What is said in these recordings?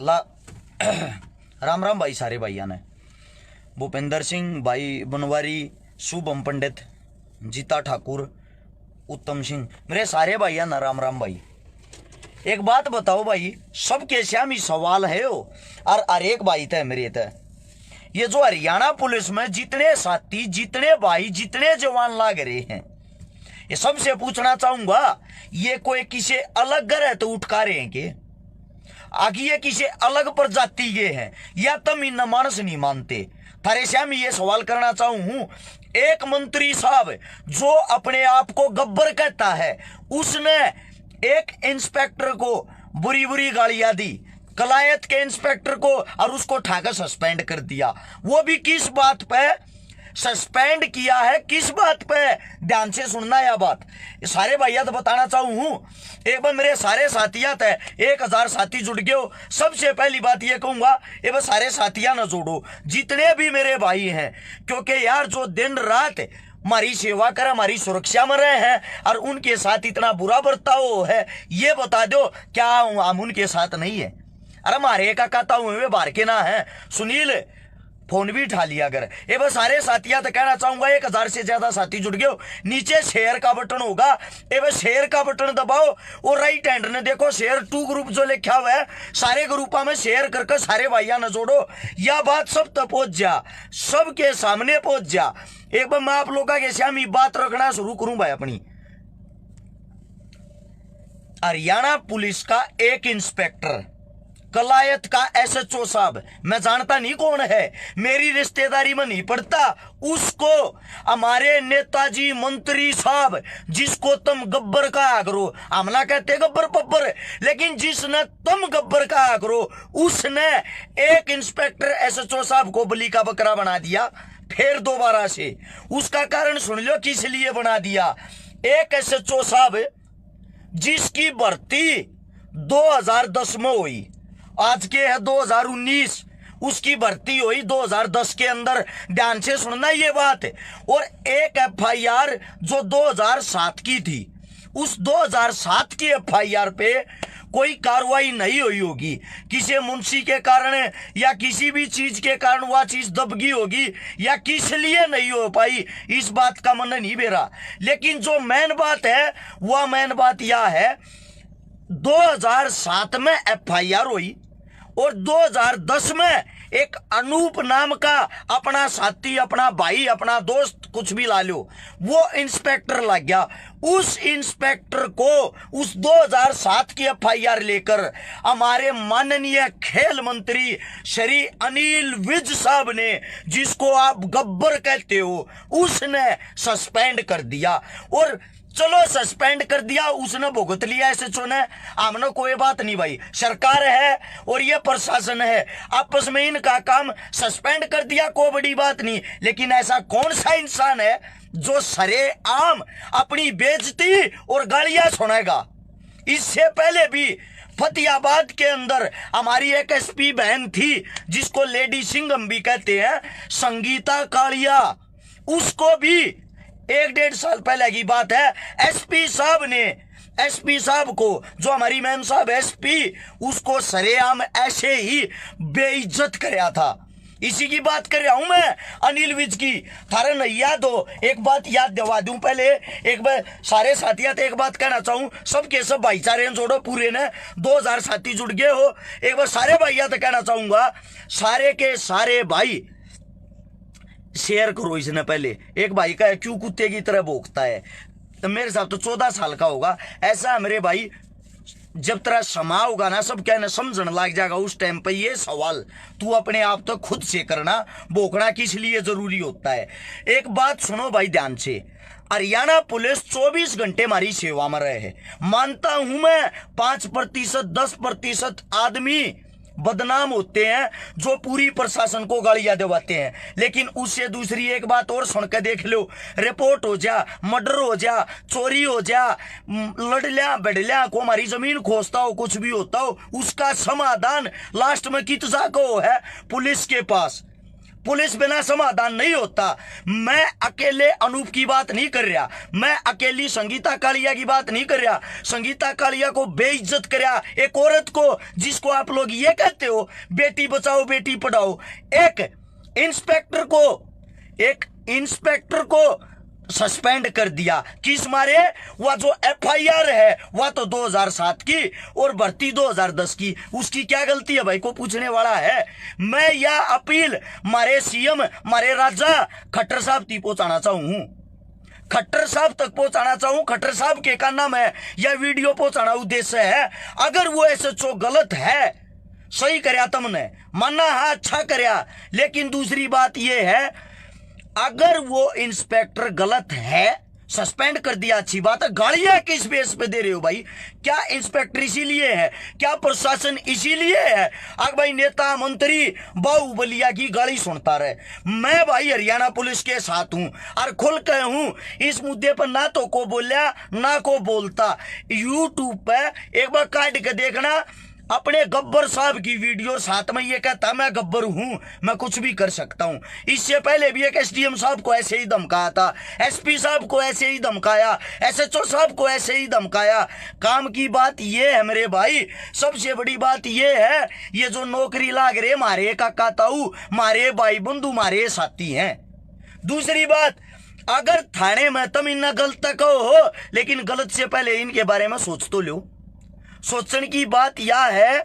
ला राम राम भाई, सारे भाइयों ने भूपेंद्र सिंह भाई बनवारी, शुभम पंडित, जीता ठाकुर, उत्तम सिंह, मेरे सारे भाइयों ना राम राम भाई। एक बात बताओ भाई, सबके श्यामी सवाल है हो और हर एक भाई तय मेरे तय, ये जो हरियाणा पुलिस में जितने साथी, जितने भाई, जितने जवान लाग रहे हैं, ये सबसे पूछना चाहूंगा, ये कोई किसी अलग ग्रह तो उठका रहे हैं के? आगे ये किसी अलग प्रजाति के हैं या तुम इन मानस नहीं मानते? थारे श्याम ये सवाल करना चाहूं, एक मंत्री साहब जो अपने आप को गब्बर कहता है, उसने एक इंस्पेक्टर को बुरी बुरी गालियां दी, कलायत के इंस्पेक्टर को, और उसको ठाकर सस्पेंड कर दिया। वो भी किस बात पे सस्पेंड किया है, किस बात पे? ध्यान से सुनना यह बात, सारे भैया तो बताना चाहूं। एक बार मेरे सारे साथियात है, 1000 साथी जुड़ गए हो। सबसे पहली बात ये कहूंगा, ये बस सारे साथिया ना जोड़ो, जितने भी मेरे भाई हैं, क्योंकि यार जो दिन रात हमारी सेवा कर, हमारी सुरक्षा में रहे हैं, और उनके साथ इतना बुरा बर्ताव है, ये बता दो क्या हम उनके साथ नहीं है? अरे हमारे का कहता हूं वे बाहर के ना है। सुनील फोन भी उठा लिया कर। ये बस सारे साथिया तो कहना चाहूंगा, 1000 से ज्यादा साथी जुड़ गए, नीचे शेयर का बटन होगा, ये बस शेयर का बटन दबाओ और राइट हैंड ने देखो शेयर टू ग्रुप जो लिखा हुआ है, सारे ग्रुपा में शेयर करके सारे भाइया न जोड़ो। यह बात सब तक पहुंच जा, सबके सामने पहुंच जा। एक बार मैं आप लोगों के सामने बात रखना शुरू करूं भाई अपनी। हरियाणा पुलिस का एक इंस्पेक्टर, कलायत का एसएचओ साहब, मैं जानता नहीं कौन है, मेरी रिश्तेदारी में नहीं पड़ता, उसको हमारे नेताजी मंत्री साहब, जिसको तुम गब्बर कहा करो, हमला कहते गब्बर पब्बर, लेकिन जिसने तुम गब्बर कहा करो, उसने एक इंस्पेक्टर एसएचओ साहब को बलि का बकरा बना दिया, फिर दोबारा से। उसका कारण सुन लो किस लिए बना दिया। एक एसएचओ साहब जिसकी भर्ती 2010 में हुई, आज के है 2019, उसकी भर्ती हुई 2010 के अंदर। ध्यान से सुनना ये बात। और एक एफआईआर जो 2007 की थी, उस 2007 की एफआईआर पे कोई कार्रवाई नहीं हुई होगी, किसी मुंशी के कारण या किसी भी चीज के कारण वह चीज दब गई होगी, या किस लिए नहीं हो पाई, इस बात का मन नहीं बेरा। लेकिन जो मेन बात है, वह मेन बात यह है, 2007 में एफआईआर हुई और 2010 में एक अनूप नाम का अपना साथी, अपना भाई, अपना दोस्त, कुछ भी ला लो, वो इंस्पेक्टर लग गया। उस इंस्पेक्टर को उस 2007 की एफआईआर लेकर हमारे माननीय खेल मंत्री श्री अनिल विज साहब ने, जिसको आप गब्बर कहते हो, उसने सस्पेंड कर दिया। और चलो सस्पेंड कर दिया, उसने भुगत लिया एसएचओ ने, हमने कोई बात नहीं भाई, सरकार है और ये प्रशासन है, आपस में इनका काम, सस्पेंड कर दिया कोई बड़ी बात नहीं। लेकिन ऐसा कौन सा इंसान है जो सरेआम अपनी बेइज्जती और गालियां सुनेगा? इससे पहले भी फतेहाबाद के अंदर हमारी एक एसपी बहन थी, जिसको लेडी सिंघम भी कहते हैं, संगीता कालिया, उसको भी 1-1.5 साल पहले की बात है, एसपी साहब ने, एसपी साहब को, जो हमारी मैम साहब एसपी, उसको सरेआम ऐसे ही बेइज्जत कराया था। इसी की बात कर रहा हूं मैं, अनिल विज की। थारा नहीं याद हो? एक बात याद दिवा दूं पहले, एक बार सारे साथियों एक बात कहना चाहूं, सबके सब भाईचारे जोड़ो पूरे ने, 2000 साथी जुड़ गए हो। एक बार सारे भाइया तो कहना चाहूंगा, सारे के सारे भाई शेयर करो। इसने पहले एक भाई का है, क्यों कुत्ते की तरह भोंकता है, तो मेरे साथ तो 14 साल का होगा। ऐसा मेरे भाई, जब तेरा समा होगा ना, सब कहना समझने लग जाएगा, उस टाइम पे ये सवाल तू अपने आप तो खुद से करना, भोंकना किस लिए जरूरी होता है। एक बात सुनो भाई ध्यान से, हरियाणा पुलिस 24 घंटे हमारी सेवा में रहे है। मानता हूं मैं 5%, 10% आदमी बदनाम होते हैं जो पूरी प्रशासन को गालियां दिलवाते हैं, लेकिन उससे दूसरी एक बात और सुन के देख लो, रिपोर्ट हो जा, मर्डर हो जा, चोरी हो जा, लड़लिया बड़लिया को हमारी जमीन खोजता हो, कुछ भी होता हो, उसका समाधान लास्ट में कितना को है? पुलिस के पास। पुलिस बिना समाधान नहीं होता। मैं अकेले अनूप की बात नहीं कर रहा, मैं अकेली संगीता कालिया की बात नहीं कर रहा। संगीता कालिया को बेइज्जत करया एक औरत को, जिसको आप लोग ये कहते हो बेटी बचाओ बेटी पढ़ाओ, एक इंस्पेक्टर को सस्पेंड कर दिया। किस मारे? वह जो एफआईआर है वह तो 2007 की और भर्ती 2010 की, उसकी क्या गलती है भाई? को पूछने वाला है। मैं यह अपील मारे सीएम मारे राजा खट्टर साहब तक पहुंचाना चाहूं, खट्टर साहब तक पहुंचाना चाहूं। खट्टर साहब के का नाम है यह वीडियो पहुंचाना उद्देश्य है। अगर वो SHO गलत है, सही करया तुमने माना, हाँ अच्छा करया, लेकिन दूसरी बात यह है अगर वो इंस्पेक्टर गलत है, सस्पेंड कर दिया, अच्छी बात है। गालियां किस बेस पे दे रहे हो भाई? क्या इंस्पेक्टर इसीलिए है? क्या प्रशासन इसीलिए है? अगर भाई नेता मंत्री बाहुबलिया की गाली सुनता रहे। मैं भाई हरियाणा पुलिस के साथ हूं और खुल के हूं इस मुद्दे पर, ना तो को बोलिया ना को बोलता। यूट्यूब पे एक बार काट के देखना अपने गब्बर साहब की वीडियो, साथ में ये कहता मैं गब्बर हूं, मैं कुछ भी कर सकता हूं। इससे पहले भी एक SDM साहब को ऐसे ही धमकाया था, SP साहब को ऐसे ही धमकाया, SHO साहब को ऐसे ही धमकाया। काम की बात ये है मेरे भाई, सबसे बड़ी बात ये है, ये जो नौकरी लाग रहे मारे काका ताऊ, मारे भाई बंधु, मारे साथी हैं। दूसरी बात, अगर थाने में तुम इन्ना गलत कहो, लेकिन गलत से पहले इनके बारे में सोच तो लो। सोचने की बात यह है,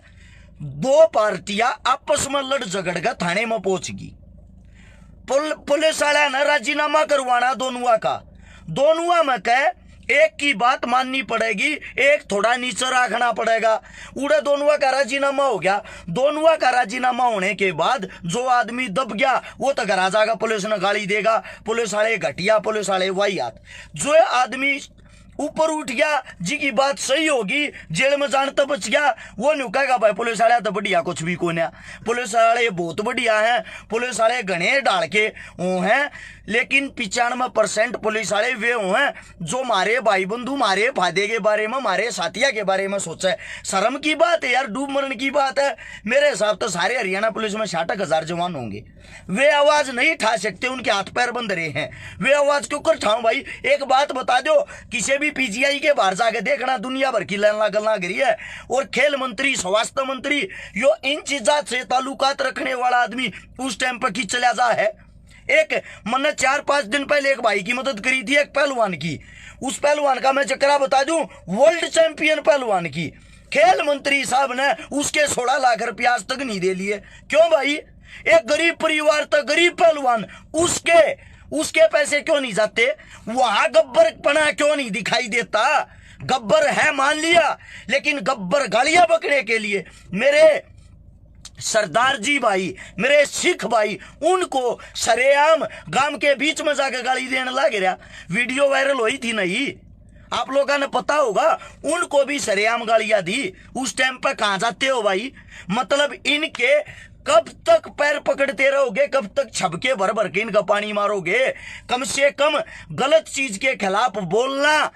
दो पार्टियां आपस में लड़ झगड़ कर थाने में पहुंच गई। पुलिस वाला ने राजीनामा करवाना दोनुआ का, दोनुआ में कह एक की बात माननी पड़ेगी, एक थोड़ा नीचे रखना पड़ेगा। उड़े दोनुआ का राजीनामा हो गया। दोनुआ का राजीनामा होने के बाद जो आदमी दब गया वो तो घर आ जाएगा, पुलिस ने गाली देगा, पुलिस वाले घटिया, पुलिस वाले वाहियात। जो आदमी ऊपर उठ गया, जी की बात सही होगी, जेल में जान तो बच गया, वो नहीं कहेगा भाई पुलिस वाले तो बढ़िया कुछ भी कोने, पुलिस वाले बहुत बढ़िया हैं, पुलिस वाले घने डाल के वो हैं। लेकिन 95% पुलिस वाले वे हैं जो मारे भाई बंधु, मारे फायदे के बारे में, मारे साथिया के बारे में सोचे। शर्म की बात है यार, डूब मरण की बात है। मेरे हिसाब तो सारे हरियाणा पुलिस में 60,000 जवान होंगे, वे आवाज नहीं उठा सकते, उनके हाथ पैर बंद रहे हैं। वे आवाज क्यों कर उठाऊं भाई? एक बात बता दो, किसी भी PGI के बाहर जाके देखना, दुनिया भर की गल्ला गिरी है। और खेल मंत्री, स्वास्थ्य मंत्री, यो इन चीजा से ताल्लुकात रखने वाला आदमी उस टाइम पर की चला जा है। एक मैंने 4-5 दिन पहले एक भाई की मदद करी थी, एक पहलवान की। उस पहलवान का मैं चक्रा बता दूं, वर्ल्ड चैंपियन पहलवान की, खेल मंत्री साहब ने उसके 16 लाख रुपया आज तक नहीं दे लिए। क्यों भाई? एक गरीब परिवार तक गरीब पहलवान, उसके पैसे क्यों नहीं जाते? वहां गब्बर पना क्यों नहीं दिखाई देता? गब्बर है मान लिया, लेकिन गब्बर गालियां बकने के लिए मेरे सरदार जी भाई, मेरे सिख भाई, उनको सरेआम गांव के बीच में जाकर गाली देने लग रहा। वीडियो वायरल हुई थी नहीं, आप लोगों ने पता होगा, उनको भी सरेआम गालियां दी। उस टाइम पर कहां जाते हो भाई? मतलब इनके कब तक पैर पकड़ते रहोगे? कब तक छबके भर भर के इनका पानी मारोगे? कम से कम गलत चीज के खिलाफ बोलना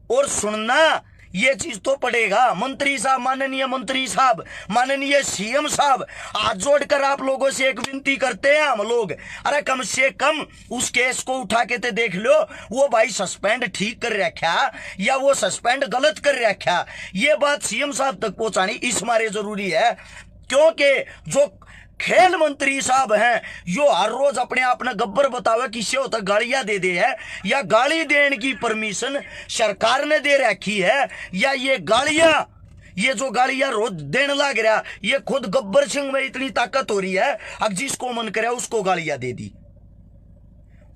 और सुनना ये चीज तो पड़ेगा। मंत्री साहब, माननीय मंत्री साहब, माननीय CM साहब, हाथ जोड़कर आप लोगों से एक विनती करते हैं हम लोग, अरे कम से कम उस केस को उठा के तो देख लो, वो भाई सस्पेंड ठीक कर रखा या वो सस्पेंड गलत कर रखा। ये बात CM साहब तक पहुंचानी इस मारे जरूरी है, क्योंकि जो खेल मंत्री साहब हैं यो हर रोज अपने आप ने गब्बर बतावे, किसी हो तक गालियां दे है, या गाली देने की परमिशन सरकार ने दे रखी है, या ये जो गालियां रोज देने लग रहा, ये खुद गब्बर सिंह में इतनी ताकत हो रही है, अब जिसको मन करे उसको गालियां दे दी।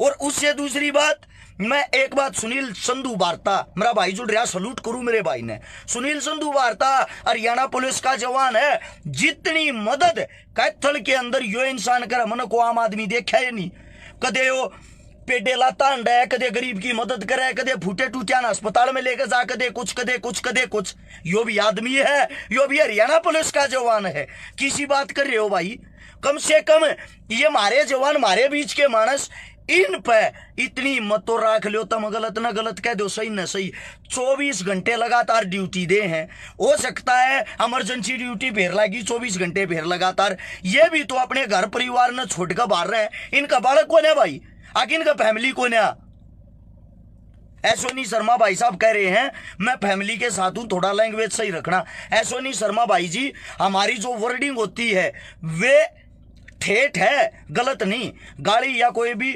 और उससे दूसरी बात, मैं एक बात, सुनील संधू वार्ता, मेरा भाई जुड़ रहा, सलूट करूं मेरे भाई ने। सुनील संधू वार्ता हरियाणा पुलिस का जवान है, जितनी मदद कैथल के अंदर यो इंसान कर, मन को आम आदमी देखा है नहीं। कदे वो पेडे लाता अंडा है, कदे गरीब की मदद करे, कदे फूटे टूटिया अस्पताल में लेकर जा, कदे कुछ। यो भी आदमी है, यो भी हरियाणा पुलिस का जवान है। किसी बात कर रहे हो भाई? कम से कम ये मारे जवान, मारे बीच के मानस इन पे इतनी हिम्मत तो राख लो, तुम गलत ना गलत कह दो, सही न सही। 24 घंटे लगातार ड्यूटी दे हैं, हो सकता है इमरजेंसी ड्यूटी फेर लगी 24 घंटे फेर लगातार। ये भी तो अपने घर परिवार न छोड़ कर बाहर रहे हैं। इनका बालक कौन है भाई, आगे इनका फैमिली कौन है? एसोनी शर्मा भाई साहब कह रहे हैं मैं फैमिली के साथ हूं, थोड़ा लैंग्वेज सही रखना। एसोनी शर्मा भाई जी, हमारी जो वर्डिंग होती है वे ठेठ है, गलत नहीं। गाली या कोई भी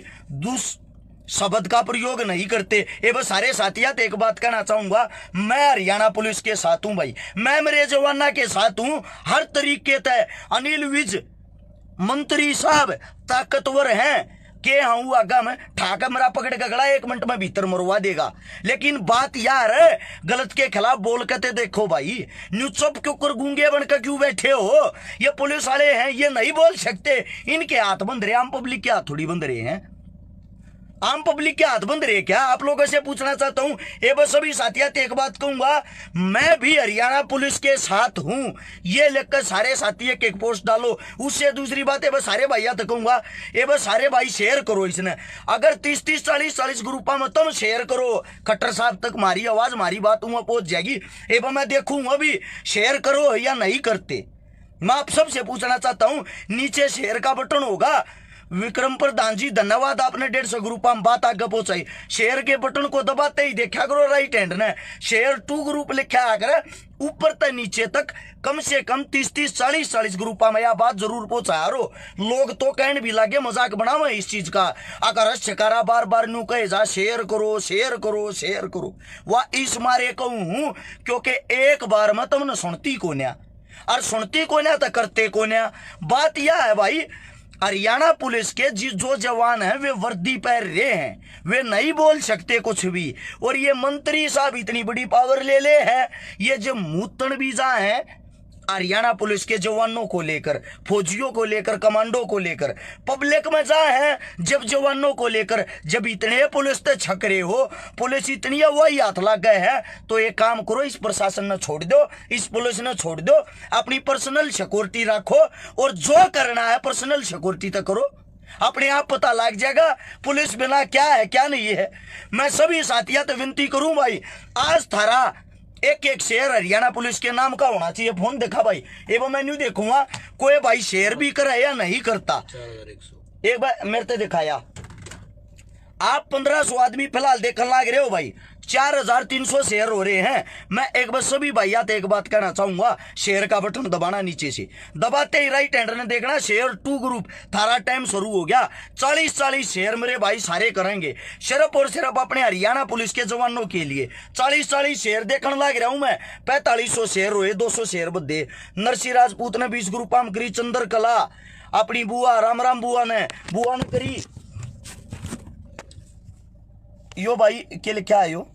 शब्द का प्रयोग नहीं करते। ये बस सारे साथियात एक बात कहना चाहूंगा, मैं हरियाणा पुलिस के साथ हूं भाई, मैं मेरे जवाना के साथ हूं हर तरीके से। अनिल विज मंत्री साहब ताकतवर हैं के हाँ आगा में ठाका मेरा पकड़ के गड़ा 1 मिनट में भीतर मरवा देगा। लेकिन बात यार है गलत के खिलाफ बोल के देखो भाई, न्यू चुप क्यों कर गूंगे बनकर क्यों बैठे हो? ये पुलिस वाले हैं, ये नहीं बोल सकते। इनके हाथ बंद रहे, आम पब्लिक के हाथ थोड़ी बंद रहे हैं। आम पब्लिक के हाथ बंद रहे क्या? आप लोगों से पूछना चाहता हूं। ये बस सभी साथियात एक बात कहूंगा, मैं भी हरियाणा पुलिस के साथ हूं, ये लेकर सारे साथी एक पोस्ट डालो। उससे दूसरी बात है बस सारे भाइया तक कहूंगा, ये बस सारे भाई शेयर करो इसने। अगर 30-30 40-40 ग्रुपा में तुम शेयर करो, खट्टर साहब तक मारी आवाज मारी बात वहां पहुंच जाएगी। एवं मैं देखूंगा भी शेयर करो या नहीं करते। मैं आप सबसे पूछना चाहता हूं, नीचे शेयर का बटन होगा। विक्रम प्रधान जी धन्यवाद, आपने 150 ग्रुप में बात आगे पहुंचाई। शेयर के बटन को दबाते ही देखा करो राइट हैंड ने शेयर टू ग्रुप लिखा आकर ऊपर तक नीचे तक कम से कम 30-30 40-40 ग्रुप में यह बात जरूर पहुंचाया रो। लोग तो कहने भी लगे मजाक बनावा इस चीज का, अगर शकारा बार बार नू कहे जा शेयर करो शेयर करो शेयर करो। वह इस मारे कहूं क्योंकि एक बार में तुमने सुनती कोन्या और सुनती कोन्या तो करते कोन्या। बात यह है भाई, हरियाणा पुलिस के जो जवान हैं वे वर्दी पहन रहे हैं, वे नहीं बोल सकते कुछ भी। और ये मंत्री साहब इतनी बड़ी पावर ले हैं, ये जो मूतन बीजा हैं हरियाणा पुलिस के जवानों को लेकर, फौजियों को लेकर, कमांडो को लेकर, पब्लिक में जा है जब जवानों को लेकर। जब इतने पुलिस ते छकरे हो, पुलिस इतनी वही हाथ लग गए हैं, तो एक काम करो, इस प्रशासन ने छोड़ दो, इस पुलिस ने छोड़ दो, अपनी पर्सनल सिक्योरिटी रखो और जो करना है पर्सनल सिक्योरिटी तक करो। अपने आप पता लग जाएगा पुलिस बिना क्या है क्या नहीं है। मैं सभी साथियों से विनती करूं भाई, आज थारा एक शेयर हरियाणा पुलिस के नाम का होना चाहिए। फोन देखा भाई, एवं मैं न्यू देखूंगा कोई भाई शेयर भी करे या नहीं करता। एक बार मेरे से दिखाया, आप 1500 आदमी फिलहाल देखने लग रहे हो भाई, 4300 शेयर हो रहे हैं। मैं एक बार सभी भैया एक बात कहना चाहूंगा, शेयर का बटन दबाना नीचे से, दबाते ही राइट हैंड ने देखना शेयर टू ग्रुप, थारा टाइम शुरू हो गया। 40-40 शेयर मेरे भाई सारे करेंगे सिर्फ और सिर्फ अपने हरियाणा पुलिस के जवानों के लिए। 40-40 शेयर देखने लग रहा हूं मैं। 4500 शेयर हुए, 200 शेयर बदे। नरसी राजपूत ने 20 ग्रुप में करी, चंद्र कला अपनी बुआ राम बुआ ने करी। यो भाई के लिखा है यो,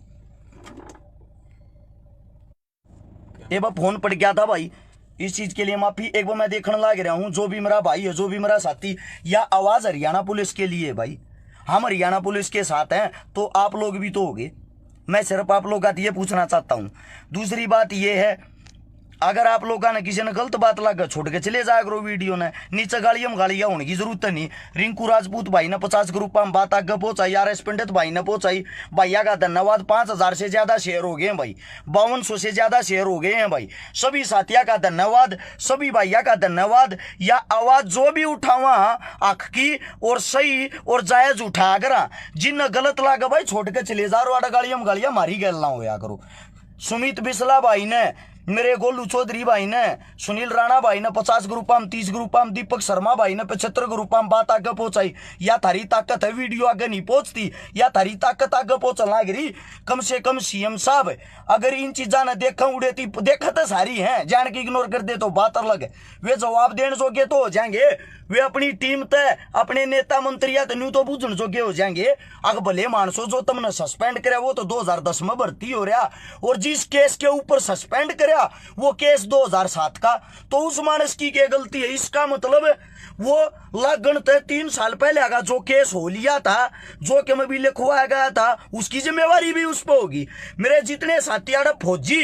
एक बार फोन पड़ गया था भाई, इस चीज के लिए माफी। एक बार मैं देखने लग रहा हूं, जो भी मेरा भाई है, जो भी मेरा साथी, या आवाज हरियाणा पुलिस के लिए भाई, हम हरियाणा पुलिस के साथ हैं तो आप लोग भी तो होगे। मैं सिर्फ आप लोग का ये पूछना चाहता हूं। दूसरी बात ये है, अगर आप लोगों ने किसी ने गलत बात लगा छोड़ के चले जाया करो वीडियो ने, नीचे गालियां होने की जरूरत नहीं। रिंकू राजपूत भाई ने 50 ग्रुप में बात आगे पहुंचाई, RS पंडित भाई ने पहुंचाई, भैया का धन्यवाद। 5000 से ज्यादा शेयर हो गए हैं भाई, 5200 से ज्यादा शेयर हो गए हैं भाई। सभी साथिया का धन्यवाद, सभी भैया का धन्यवाद। या आवाज जो भी उठावा आंख की और सही और जायज उठाया करा, जिन गलत लगा भाई छोड़ के चले जा रहा, गालियां मारी गैल ना होया करो। सुमित बिस्ला भाई ने, मेरे गोलू चौधरी भाई ने, सुनील राणा भाई ने 50 ग्रुप में, 30 ग्रुप में, दीपक शर्मा भाई ने 75 ग्रुप में बात आगे पहुंचाई। या थारी ताकत है वीडियो आगे नहीं पहुंचती, या थारी ताकत आगे पहुंचना गिरी। कम से कम CM साहब अगर इन चीजा ने देखा उड़ेती, देखा तो सारी हैं, जान के इग्नोर कर दे तो बात अलग है। वे जवाब देने जोगे तो हो जाएंगे, वे अपनी टीम तय अपने नेता मंत्रिया न्यू तो बूझने जोगे हो जाएंगे। अगर भले मानसो जो तुमने सस्पेंड करे वो तो 2010 में भर्ती हो रहा, और जिस केस के ऊपर सस्पेंड करे वो केस 2007 का, तो उस मानस की क्या गलती है? इसका मतलब वो लगन 3 साल पहले आगा जो केस हो लिया था, जो कि मैं भी लिखवाया गया था, उसकी जिम्मेवारी भी उस पर होगी। मेरे जितने साथी फौजी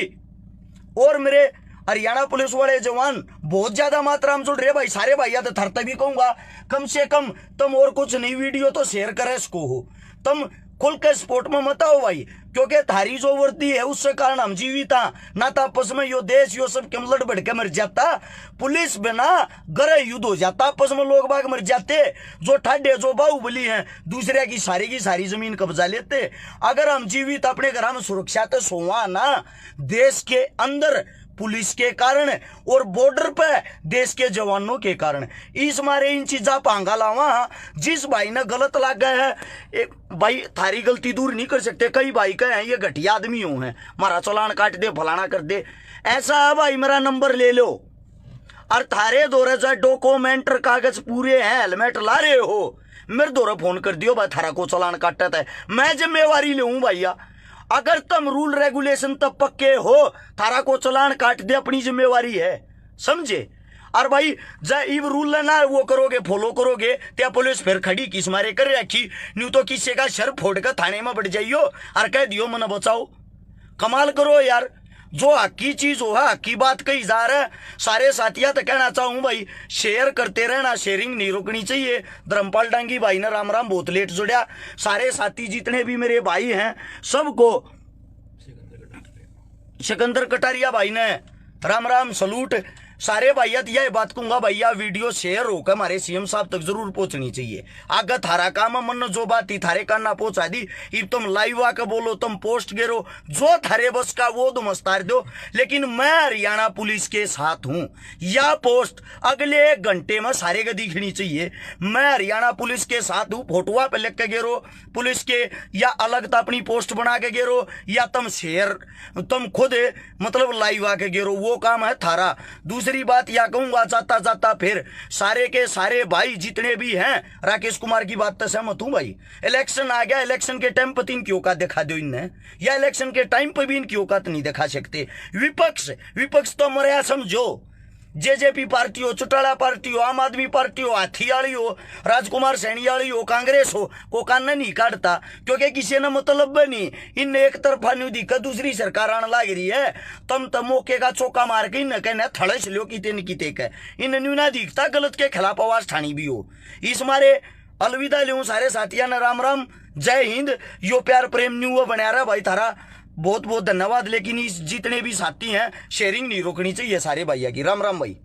और मेरे हरियाणा पुलिस वाले जवान बहुत ज्यादा मात्रा में जुड़ रहे भाई। सारे भाई तो थरता भी कहूंगा, कम से कम तुम और कुछ नहीं वीडियो तो शेयर करे इसको हो, तुम खुल के स्पोर्ट में मत आओ भाई, क्योंकि थारी जो वर्दी है उससे कारण हम जीवित ना तो आपस में यो देश यो सब लड़ बढ़ के मर जाता, पुलिस बिना गृह युद्ध हो जाता, आपस में लोग बाग मर जाते, जो ठाडे जो बाहुबली हैं दूसरे की सारी जमीन कब्जा लेते। अगर हम जीवित अपने घर में सुरक्षा तो सोवा ना, देश के अंदर पुलिस के कारण और बॉर्डर पे देश के जवानों के कारण, इस मारे इन चीजा पांगा लावा। जिस भाई ने गलत लग गया है, एक भाई थारी गलती दूर नहीं कर सकते, कई भाई कहे हैं ये घटिया आदमी हो हैं, मारा चलान काट दे फलाना कर दे, ऐसा है भाई मेरा नंबर ले लो और थारे दौरे से डॉक्यूमेंट कागज पूरे हैं, हेलमेट ला रहे हो, मेरे दौरे फोन कर दियो भाई थारा को चलान काटता है, मैं जिम्मेवारी ले भैया। अगर तुम रूल रेगुलेशन तब पक्के हो, थारा को चलान काट दे अपनी जिम्मेवारी है, समझे। और भाई जब रूल ना वो करोगे फॉलो करोगे त्या पुलिस फिर खड़ी किस मारे कर रखी, न्यू तो किसी का सर फोड़ कर थाने में बढ़ जाइयो और कह दियो मना बचाओ। कमाल करो यार, जो हकी चीज हो है हकी बात कही जा रहा है। सारे साथिया तो कहना चाहूं भाई शेयर करते रहना, शेयरिंग नहीं रुकनी चाहिए। धर्मपाल डांगी भाई ने राम राम बहुत लेट जुड़िया, सारे साथी जितने भी मेरे भाई हैं सबको, सिकंदर कटारिया भाई ने राम राम सलूट। सारे भैया यह बात कहूंगा भैया वीडियो शेयर होकर हमारे सीएम साहब तक जरूर पहुंचनी चाहिए। आगे थारा काम मन जो बात थी थारे काना पहुंचा दी, इब तुम लाइव आके बोलो, तुम पोस्ट गिरो, जो थारे बस का वो तुम अस्तार दो, लेकिन मैं हरियाणा पुलिस के साथ हूं। यह पोस्ट अगले 1 घंटे में सारे को दिखनी चाहिए। मैं हरियाणा पुलिस के साथ हूं, फोटोआ पे लिख के गिरो पुलिस के, या अलग तो अपनी पोस्ट बना के गिरो, या तुम शेयर तुम खुद मतलब लाइव आके गिरो, वो काम है थारा। दूसरी बात या कहूंगा जाता जाता फिर सारे के सारे भाई जितने भी हैं, राकेश कुमार की बात तो सहमत हूं भाई। इलेक्शन आ गया, इलेक्शन के टाइम पर इनकी औकात दिखा दो इनने, या इलेक्शन के टाइम पर भी इनकी औकात नहीं दिखा सकते। विपक्ष तो मरया समझो, जेजेपी पार्टी हो, चौटाला पार्टी हो, आम आदमी पार्टी हो, हाथी वाली हो, राजकुमार सैनी वाली हो, कांग्रेस हो, को कान नहीं काटता, क्योंकि किसी ने मतलब नहीं। इन एक तरफा न्यू दिक्कत दूसरी सरकार आने लग रही है, तुम तो मौके का चौका मार के इन कहना थड़स लो किते न किते का, इन न्यू ना दिखता गलत के खिलाफ आवाज ठानी भी हो। इस मारे अलविदा ले सारे साथिया ने राम राम, जय हिंद। यो प्यार प्रेम न्यू बना रहा भाई थारा, बहुत बहुत धन्यवाद। लेकिन इस जितने भी साथी हैं शेयरिंग नहीं रोकनी चाहिए सारे भैया की। राम राम भाई।